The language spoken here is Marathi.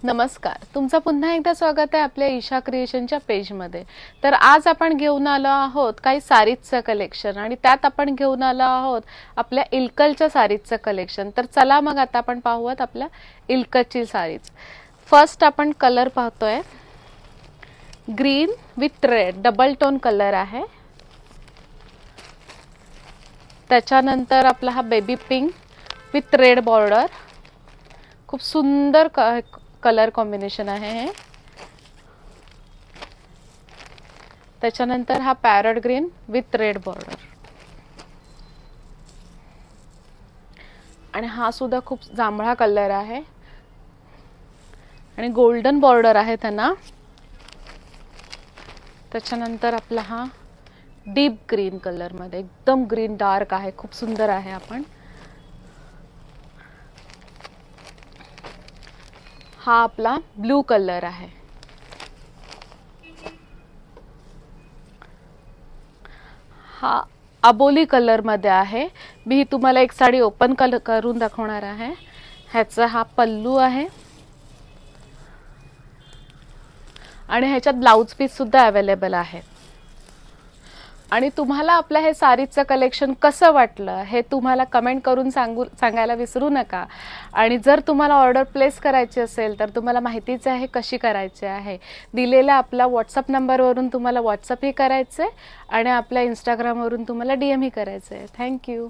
नमस्कार, तुमचं पुन्हा एकदा स्वागत आहे आपल्या ईशा क्रिएशनच्या पेजमध्ये। तर आज आपण घेऊन आलो आहोत काही सारीजचं कलेक्शन आणि त्यात आपण घेऊन आलो आहोत आपल्या इल्कलच्या सारीजचं कलेक्शन। तर चला मग आता आपण पाहूयात आपल्या इल्कलची सारीज। फर्स्ट आपण कलर पाहतोय, green with red double tone colour आहे। त्याच्यानंतर आपला हा baby pink with red border, खूप सुंदर कलर कॉम्बिनेशन आहे हे। त्याच्यानंतर हा parrot green with red border आणि हा सुद्धा खूप जांभळा कलर आहे आणि गोल्डन बॉर्डर आहे त्यांना। त्याच्यानंतर आपला हा डीप ग्रीन कलर मध्ये, एकदम ग्रीन डार्क आहे, खूप सुंदर आहे। आपण हा आपला ब्लू कलर आहे। हा अबोली कलर मध्ये आहे। मी तुम्हाला एक साडी ओपन करून दाखवणार आहे। ह्याचा हा पल्लू आहे आणि ह्याच्यात ब्लाउज पीस सुद्धा अवेलेबल आहे। आणि तुम्हाला आपल्या हे सारीजचं कलेक्शन कसं वाटलं हे तुम्हाला कमेंट करून सांगायला विसरू नका। आणि जर तुम्हाला ऑर्डर प्लेस करायची असेल तर तुम्हाला माहितीच आहे कशी करायची आहे। दिलेला आपला व्हॉट्सअप नंबरवरून तुम्हाला व्हॉट्सअप ही करायचं आहे आणि आपल्या इंस्टाग्रामवरून तुम्हाला DM ही करायचं आहे। थँक्यू।